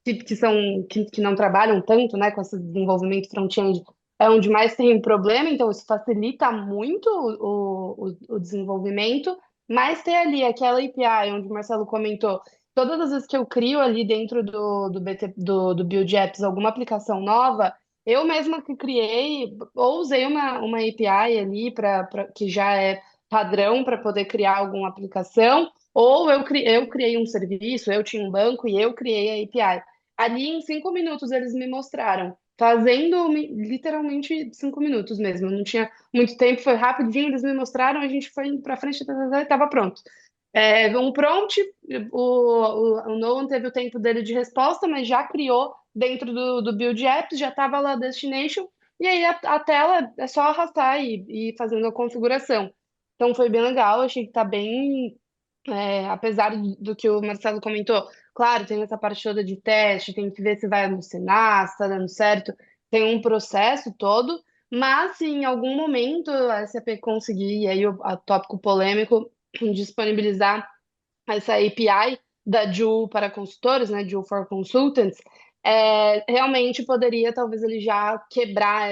Speaker 3: que não trabalham tanto, né, com esse desenvolvimento front-end é onde mais tem problema, então isso facilita muito o desenvolvimento, mas ter ali aquela API, onde o Marcelo comentou, todas as vezes que eu crio ali dentro do Build Apps alguma aplicação nova, eu mesma que criei, ou usei uma API ali que já é padrão para poder criar alguma aplicação, ou eu criei um serviço, eu tinha um banco e eu criei a API. Ali em 5 minutos eles me mostraram fazendo literalmente 5 minutos mesmo. Não tinha muito tempo, foi rapidinho, eles me mostraram, a gente foi indo pra frente e estava pronto. Um prompt, o Nolan teve o tempo dele de resposta, mas já criou dentro do Build Apps, já estava lá a destination, e aí a tela é só arrastar e ir fazendo a configuração. Então foi bem legal, achei que tá bem apesar do que o Marcelo comentou, claro, tem essa parte toda de teste, tem que ver se vai alucinar, se está dando certo, tem um processo todo, mas se em algum momento a SAP conseguir, e aí o tópico polêmico, disponibilizar essa API da Joule para consultores, né, Joule for Consultants, realmente poderia talvez ele já quebrar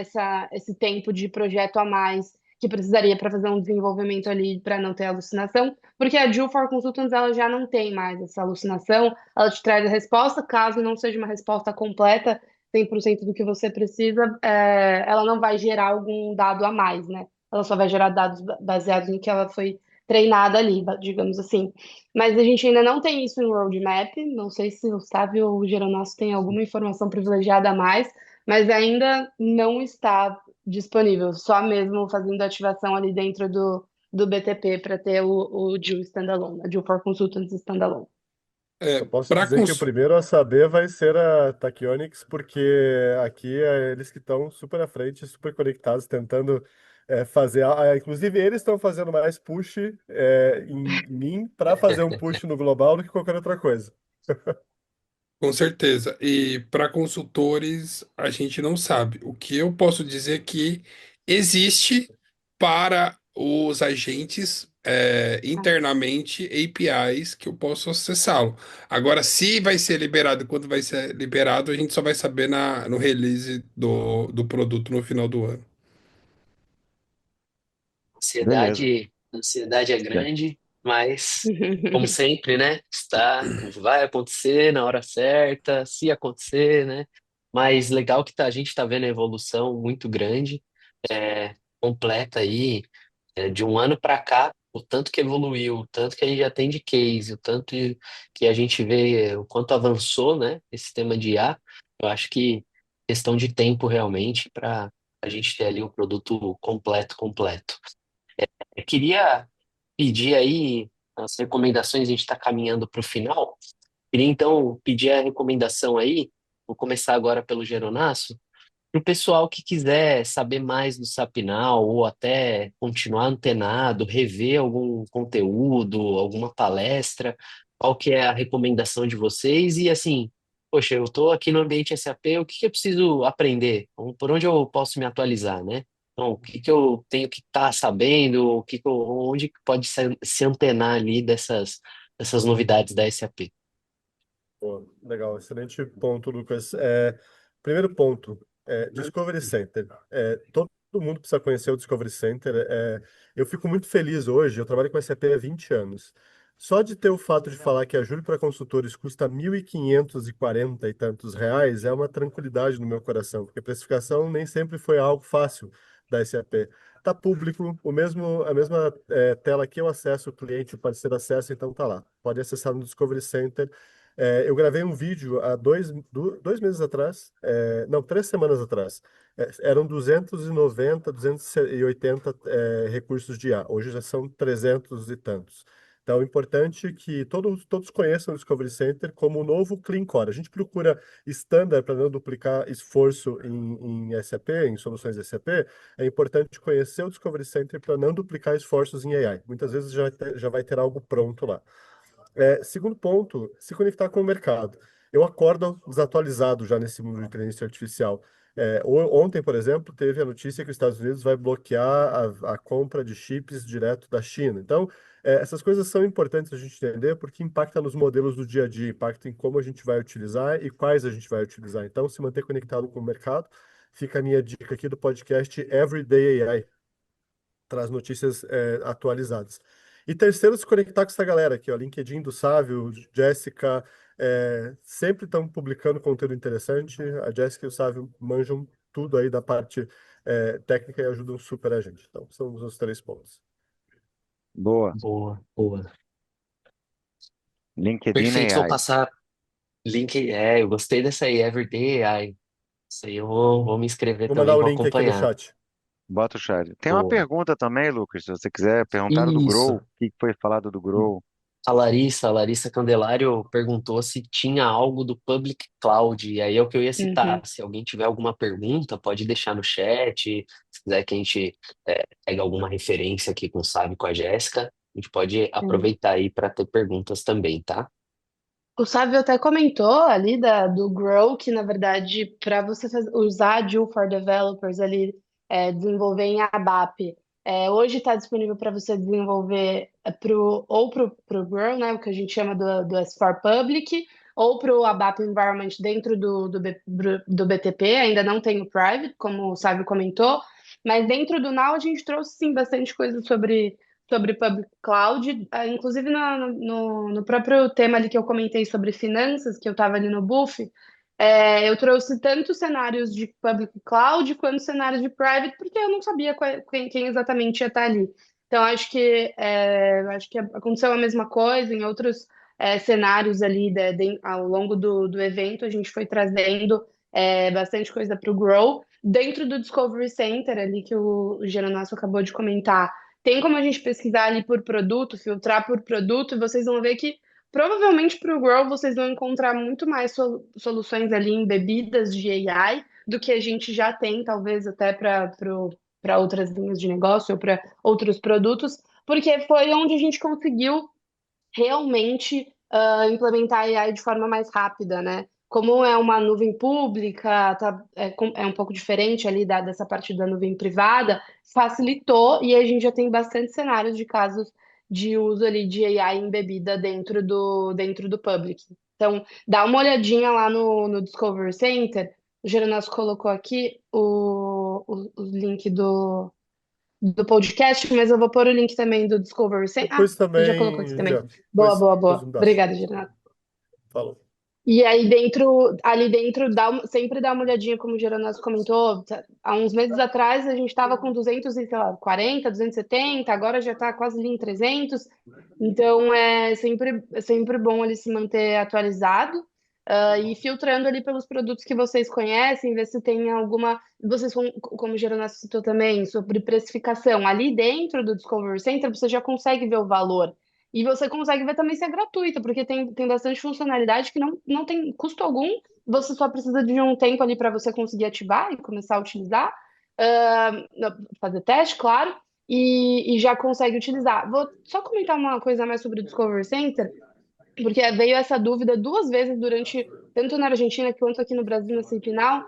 Speaker 3: esse tempo de projeto a mais que precisaria para fazer um desenvolvimento ali para não ter alucinação, porque a Joule for Consultants ela já não tem mais essa alucinação, ela te traz a resposta, caso não seja uma resposta completa, 100% do que você precisa, ela não vai gerar algum dado a mais, né? Ela só vai gerar dados baseados no que ela foi treinada ali, digamos assim. Mas a gente ainda não tem isso em roadmap. Não sei se o Sávio ou o Geronasso tem alguma informação privilegiada a mais, mas ainda não está disponível. Só mesmo fazendo ativação ali dentro do BTP para ter o Joule Standalone, a Joule for Consultants Standalone.
Speaker 4: É,
Speaker 5: Eu posso
Speaker 4: para
Speaker 5: dizer que o primeiro a saber vai ser a Tachyonics, porque aqui é eles que estão super à frente, super conectados, tentando fazer. Inclusive, eles estão fazendo mais push em mim para fazer um push no global do que qualquer outra coisa.
Speaker 4: Com certeza. E para consultores, a gente não sabe. O que eu posso dizer é que existe para os agentes internamente APIs que eu posso acessá-lo. Agora, se vai ser liberado e quando vai ser liberado, a gente só vai saber no release do produto no final do ano.
Speaker 2: Beleza.
Speaker 1: A ansiedade é grande, mas, como sempre, né? Vai acontecer na hora certa, se acontecer, né? Mas legal que a gente está vendo a evolução muito grande, completa aí, de um ano para cá, o tanto que evoluiu, o tanto que a gente já tem de case, o tanto que a gente vê o quanto avançou, né? Esse tema de IA, eu acho que questão de tempo realmente para a gente ter ali o produto completo. Eu queria pedir aí as recomendações, a gente está caminhando para o final. Queria então pedir a recomendação aí, vou começar agora pelo Geronasso, para o pessoal que quiser saber mais do Sapinal ou até continuar antenado, rever algum conteúdo, alguma palestra, qual que é a recomendação de vocês? E assim, poxa, eu estou aqui no ambiente SAP, o que que eu preciso aprender? Por onde eu posso me atualizar, né? Então, o que que eu tenho que estar sabendo? Onde que pode se antenar ali dessas novidades da SAP?
Speaker 5: Pô, legal, excelente ponto, Lucas. Primeiro ponto, Discovery Center. Todo mundo precisa conhecer o Discovery Center. Eu fico muito feliz hoje, eu trabalho com SAP há 20 anos. Só de ter o fato de falar que a Júlio para consultores custa 1.540 e tantos reais é uma tranquilidade no meu coração, porque a precificação nem sempre foi algo fácil da SAP. Tá público, a mesma tela que eu acesso, o cliente, o parceiro acessa, então tá lá. Pode acessar no Discovery Center. Eu gravei um vídeo há 2 meses atrás, não, 3 semanas atrás. Eram 290, 280 recursos de IA. Hoje já são 300 e tantos. Então, é importante que todos conheçam o Discovery Center como o novo Clean Core. A gente procura standard para não duplicar esforço em SAP, em soluções SAP. É importante conhecer o Discovery Center para não duplicar esforços em AI. Muitas vezes já vai ter algo pronto lá. Segundo ponto, se conectar com o mercado. Eu acordo desatualizado já nesse mundo de inteligência artificial. Ontem, por exemplo, teve a notícia que os Estados Unidos vai bloquear a compra de chips direto da China. Então, essas coisas são importantes a gente entender porque impacta nos modelos do dia a dia, impacta em como a gente vai utilizar e quais a gente vai utilizar. Então, se manter conectado com o mercado, fica a minha dica aqui do podcast Everyday AI, traz notícias atualizadas. E terceiro, se conectar com essa galera aqui, ó, LinkedIn do Sávio, Jéssica, sempre estão publicando conteúdo interessante. A Jéssica e o Sávio manjam tudo aí da parte técnica e ajudam super a gente. Então, são os 3 pontos.
Speaker 2: Boa.
Speaker 1: Boa, boa.
Speaker 2: LinkedIn
Speaker 1: Perfeito, vou
Speaker 2: AI.
Speaker 1: passar link. Eu gostei dessa aí, Everyday AI. Isso aí eu vou me inscrever
Speaker 5: Vou
Speaker 1: também,
Speaker 5: mandar o
Speaker 1: vou
Speaker 5: link aqui no
Speaker 1: acompanhar.
Speaker 5: chat.
Speaker 2: Bota o chat. Tem uma
Speaker 1: Boa.
Speaker 2: pergunta também, Lucas, se você quiser. Perguntaram do Grow. O
Speaker 1: Isso.
Speaker 2: que foi falado do Grow?
Speaker 1: A Larissa Candelário perguntou se tinha algo do Public Cloud, e aí é o que eu ia citar.
Speaker 3: Uhum.
Speaker 1: Se alguém tiver alguma pergunta, pode deixar no chat. Se quiser que a gente pegue alguma referência aqui com o Sábio, com a Jéssica, a gente pode aproveitar aí para ter perguntas também, tá?
Speaker 3: O Sávio até comentou ali do Grow, que na verdade, para você usar a Joule for Developers ali, desenvolver em ABAP, hoje está disponível para você desenvolver pro Grow, né, o que a gente chama do S4 Public, ou para o ABAP Environment dentro do BTP, ainda não tem o Private, como o Sávio comentou, mas dentro do Now a gente trouxe sim bastante coisa sobre Public Cloud, inclusive no próprio tema ali que eu comentei sobre finanças, que eu estava ali no Buff, eu trouxe tanto cenários de Public Cloud quanto cenários de Private, porque eu não sabia quem exatamente ia estar ali. Então, acho que aconteceu a mesma coisa em outros cenários ali ao longo do evento, a gente foi trazendo bastante coisa para o Grow. Dentro do Discovery Center ali que o Geronasso acabou de comentar, tem como a gente pesquisar ali por produto, filtrar por produto, e vocês vão ver que provavelmente para o Grow vocês vão encontrar muito mais soluções ali embebidas de AI do que a gente já tem, talvez até para outras linhas de negócio ou para outros produtos, porque foi onde a gente conseguiu realmente implementar a AI de forma mais rápida, né? Como é uma nuvem pública, é um pouco diferente ali dessa parte da nuvem privada, facilitou e a gente já tem bastante cenários de casos de uso ali de AI embebida dentro do public. Então, dá uma olhadinha lá no Discovery Center. O Geronasso colocou aqui o link do podcast, mas eu vou pôr o link também do Discovery Center.
Speaker 5: Depois
Speaker 3: Ele já colocou aqui
Speaker 5: também,
Speaker 3: também.
Speaker 5: Jeff.
Speaker 3: Boa,
Speaker 5: Depois,
Speaker 3: boa,
Speaker 5: depois
Speaker 3: boa.
Speaker 5: me dá.
Speaker 3: Obrigada, Gerardo.
Speaker 5: Falou.
Speaker 3: E aí ali dentro, sempre dá uma olhadinha, como o Geronasso comentou. Há uns meses atrás a gente estava com 200 e, sei lá, 40, 270, agora já está quase ali em 300. Então é sempre bom ele se manter atualizado, e filtrando ali pelos produtos que vocês conhecem, ver se tem alguma. Vocês, como o Geronasso citou também, sobre precificação. Ali dentro do Discovery Center você já consegue ver o valor. E você consegue ver também se é gratuito, porque tem bastante funcionalidade que não tem custo algum. Você só precisa de um tempo ali para você conseguir ativar e começar a utilizar, ah, fazer teste, claro, e já consegue utilizar. Vou só comentar uma coisa a mais sobre o Discovery Center, porque veio essa dúvida 2 vezes durante tanto na Argentina quanto aqui no Brasil, na Simpinal,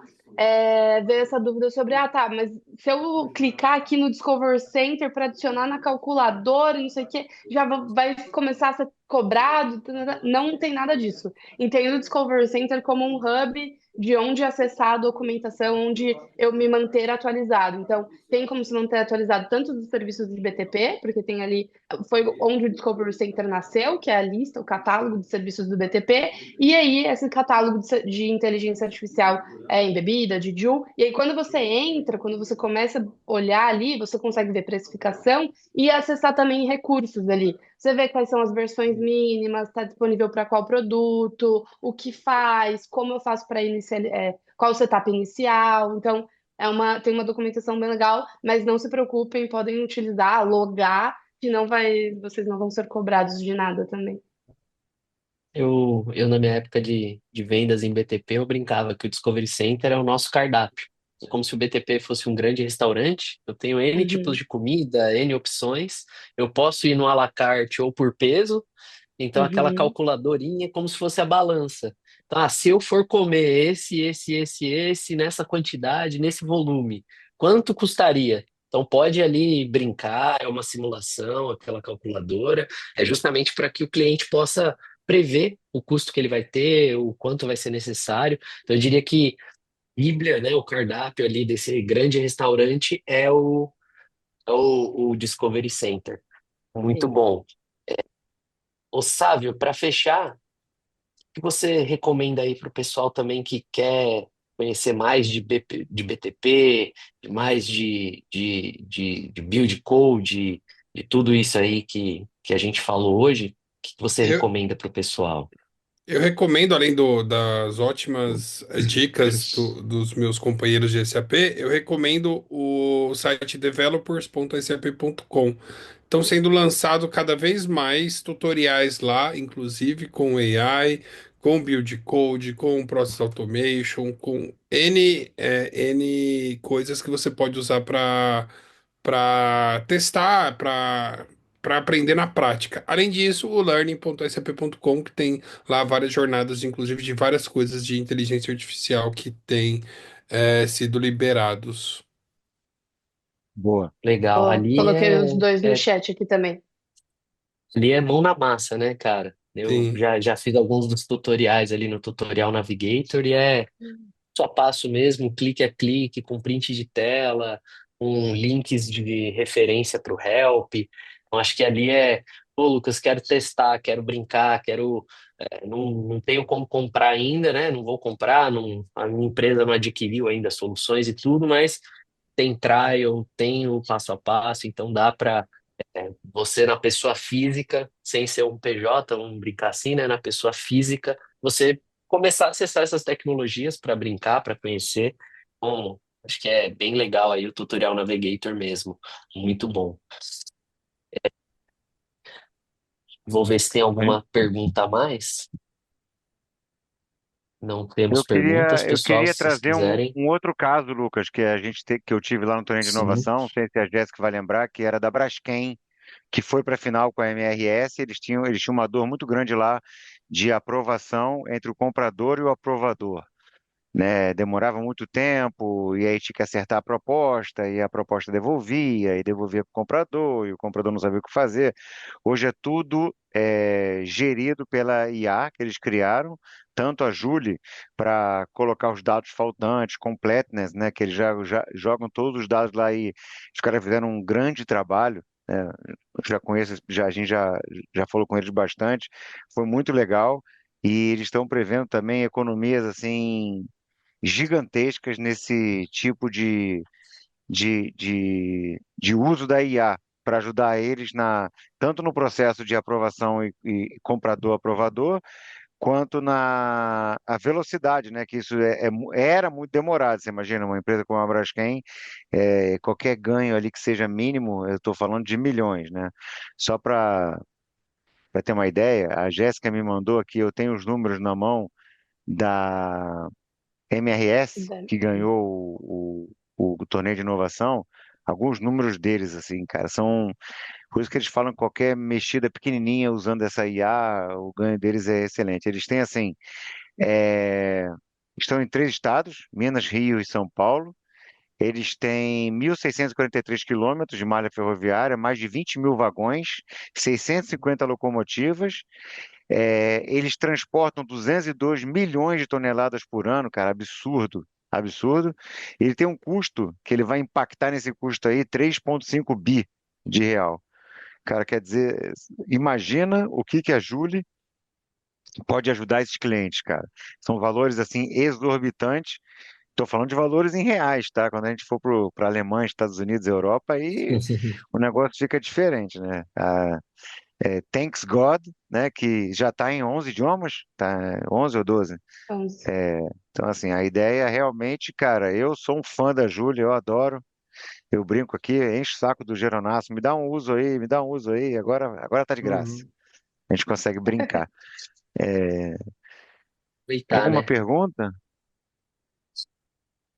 Speaker 3: veio essa dúvida sobre, tá, mas se eu clicar aqui no Discover Center para adicionar na calculadora, não sei o quê, já vai começar a ser cobrado? Não tem nada disso. Entendo o Discover Center como um hub de onde acessar a documentação, onde eu me manter atualizado. Então, tem como se manter atualizado tanto dos serviços de BTP, porque tem ali, foi onde o Discovery Center nasceu, que é a lista, o catálogo de serviços do BTP, e aí esse catálogo de inteligência artificial em bebida, de Joule, e aí quando você entra, quando você começa a olhar ali, você consegue ver precificação e acessar também recursos ali. Você vê quais são as versões mínimas, está disponível para qual produto, o que faz, como eu faço para iniciar, qual o setup inicial. Então, tem uma documentação bem legal, mas não se preocupem, podem utilizar, logar, que vocês não vão ser cobrados de nada também.
Speaker 1: Eu na minha época de vendas em BTP, eu brincava que o Discovery Center é o nosso cardápio. É como se o BTP fosse um grande restaurante. Eu tenho N tipos
Speaker 3: Uhum,
Speaker 1: de comida, N opções. Eu posso ir no à la carte ou por peso. Então, aquela
Speaker 3: uhum.
Speaker 1: calculadorinha é como se fosse a balança. Então, se eu for comer esse, nessa quantidade, nesse volume, quanto custaria? Então, pode ali brincar, é uma simulação, aquela calculadora, é justamente para que o cliente possa prever o custo que ele vai ter, o quanto vai ser necessário. Então, eu diria que Bíblia, né, o cardápio ali desse grande restaurante é o Discovery Center. Muito
Speaker 3: Sim.
Speaker 1: bom. Ô, Sávio, para fechar, que você recomenda aí para o pessoal também que quer conhecer mais de BTP, mais de build code, de tudo isso aí que a gente falou hoje? O que você
Speaker 4: Eu,
Speaker 1: recomenda para o pessoal?
Speaker 4: eu recomendo, além das ótimas dicas dos meus companheiros de SAP, eu recomendo o site developers.sap.com. Estão sendo lançados cada vez mais tutoriais lá, inclusive com AI, com Build Code, com Process Automation, com N coisas que você pode usar para testar, para aprender na prática. Além disso, o learning.sap.com, que tem lá várias jornadas, inclusive de várias coisas de inteligência artificial que têm sido liberados.
Speaker 2: Boa.
Speaker 1: Legal,
Speaker 3: Coloquei os dois no chat aqui também.
Speaker 1: ali é mão na massa, né, cara? Eu
Speaker 4: Sim.
Speaker 1: já fiz alguns dos tutoriais ali no Tutorial Navigator e é passo a passo mesmo, clique a clique, com print de tela, com links de referência para o help. Então, acho que ali pô, Lucas, quero testar, quero brincar, não tenho como comprar ainda, né? Não vou comprar, não, a minha empresa não adquiriu ainda soluções e tudo, mas tem trial, tem o passo a passo, então dá para você na pessoa física, sem ser um PJ, vamos brincar assim, né? Na pessoa física, você começar a acessar essas tecnologias para brincar, para conhecer. Bom, acho que é bem legal aí o Tutorial Navigator mesmo. Muito bom. Vou ver se tem alguma pergunta a mais. Não temos perguntas,
Speaker 2: Eu
Speaker 1: pessoal,
Speaker 2: queria
Speaker 1: se vocês
Speaker 2: trazer
Speaker 1: quiserem.
Speaker 2: um outro caso, Lucas, que que eu tive lá no torneio de
Speaker 1: Sim.
Speaker 2: inovação, não sei se a Jéssica vai lembrar, que era da Braskem, que foi para a final com a MRS. Eles tinham uma dor muito grande lá de aprovação entre o comprador e o aprovador, né? Demorava muito tempo, e aí tinha que acertar a proposta, e a proposta devolvia, e devolvia para o comprador, e o comprador não sabia o que fazer. Hoje é tudo gerido pela IA que eles criaram, tanto a Julie para colocar os dados faltantes, completeness, né? Que eles já jogam todos os dados lá e os caras fizeram um grande trabalho. Né? Eu já conheço, a gente já falou com eles bastante, foi muito legal. E eles estão prevendo também economias assim gigantescas nesse tipo de uso da IA para ajudar eles tanto no processo de aprovação e comprador-aprovador, quanto na a velocidade, né? Que isso era muito demorado. Você imagina uma empresa como a Braskem, qualquer ganho ali que seja mínimo, eu estou falando de milhões, né? Só para ter uma ideia, a Jéssica me mandou aqui, eu tenho os números na mão da MRS, que ganhou o torneio de inovação. Alguns números deles, assim, cara, são. Por isso que eles falam que qualquer mexida pequenininha usando essa IA, o ganho deles é excelente. Eles têm, assim, É, estão em 3 estados, Minas, Rio e São Paulo. Eles têm 1.643 quilômetros de malha ferroviária, mais de 20 mil vagões, 650 locomotivas. Eles transportam 202 milhões de toneladas por ano, cara, absurdo, absurdo. Ele tem um custo que ele vai impactar nesse custo aí 3,5 bi de real. Cara, quer dizer, imagina o que que a Julie pode ajudar esses clientes, cara. São valores assim exorbitantes. Estou falando de valores em reais, tá? Quando a gente for para a Alemanha, Estados Unidos, Europa, aí o negócio fica diferente, né? Thanks God, né? Que já está em 11 idiomas, tá? 11 ou 12.
Speaker 3: Então,
Speaker 2: Então, assim, a ideia realmente, cara, eu sou um fã da Júlia, eu adoro. Eu brinco aqui, enche o saco do Geronasso, me dá um uso aí, me dá um uso aí, agora tá de graça.
Speaker 5: Uhum.
Speaker 2: A gente consegue brincar. É, Tem
Speaker 1: Aproveitar,
Speaker 2: alguma
Speaker 1: né?
Speaker 2: pergunta?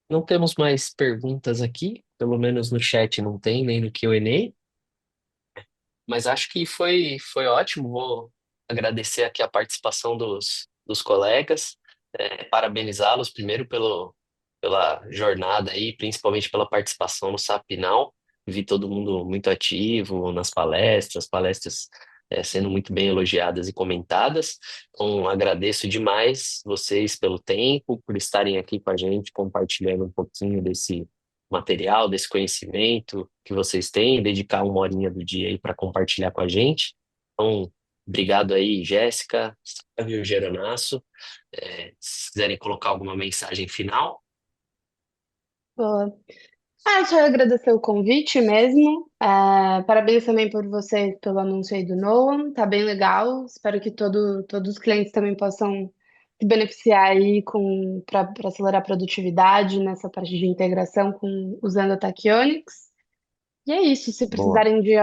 Speaker 1: Não temos mais perguntas aqui, pelo menos no chat não tem, nem no Q&A, mas acho que foi ótimo. Vou agradecer aqui a participação dos colegas, parabenizá-los primeiro pela jornada aí, principalmente pela participação no Sapinal. Vi todo mundo muito ativo nas palestras, palestras sendo muito bem elogiadas e comentadas. Então, agradeço demais vocês pelo tempo, por estarem aqui com a gente, compartilhando um pouquinho desse material, desse conhecimento que vocês têm, dedicar uma horinha do dia aí para compartilhar com a gente. Então, obrigado aí, Jéssica, Sávio, Geronasso. Se quiserem colocar alguma mensagem final.
Speaker 3: boa. Só agradecer o convite mesmo. Parabéns também por você pelo anúncio aí do Noam. Tá bem legal. Espero que todos os clientes também possam se beneficiar aí para acelerar a produtividade nessa parte de integração usando a Tachyonics. E é isso. Se
Speaker 2: Boa,
Speaker 3: precisarem de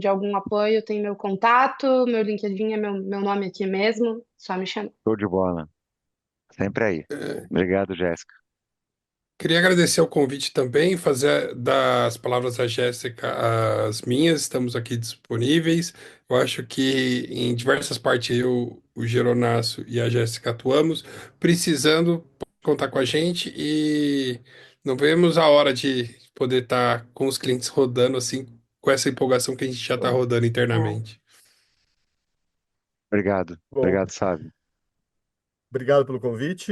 Speaker 3: algum apoio, tem meu contato, meu LinkedIn é meu nome aqui mesmo. Só me chamar.
Speaker 2: show de bola. Sempre aí. Obrigado, Jéssica.
Speaker 4: Queria agradecer o convite também, fazer das palavras da Jéssica as minhas, estamos aqui disponíveis. Eu acho que em diversas partes eu, o Geronasso e a Jéssica atuamos, precisando pode contar com a gente e não vemos a hora de poder estar com os clientes rodando assim, com essa empolgação que a gente já está rodando
Speaker 3: É.
Speaker 4: internamente.
Speaker 2: Obrigado.
Speaker 5: Bom,
Speaker 2: Obrigado, Sábio.
Speaker 5: obrigado pelo convite,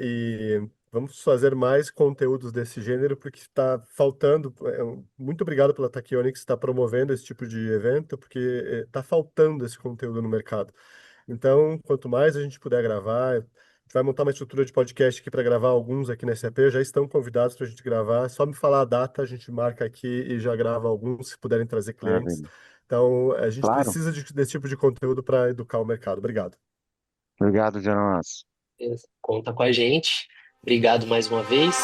Speaker 5: e vamos fazer mais conteúdos desse gênero, porque está faltando. Muito obrigado pela Tachyonics estar promovendo esse tipo de evento, porque está faltando esse conteúdo no mercado. Então, quanto mais a gente puder gravar, a gente vai montar uma estrutura de podcast aqui para gravar alguns aqui na SAP, já estão convidados para a gente gravar. É só me falar a data, a gente marca aqui e já grava alguns, se puderem trazer clientes.
Speaker 2: Maravilha.
Speaker 5: Então, a gente
Speaker 2: Claro.
Speaker 5: precisa desse tipo de conteúdo para educar o mercado. Obrigado.
Speaker 2: Obrigado, Jonas.
Speaker 1: Conta com a gente. Obrigado mais uma vez.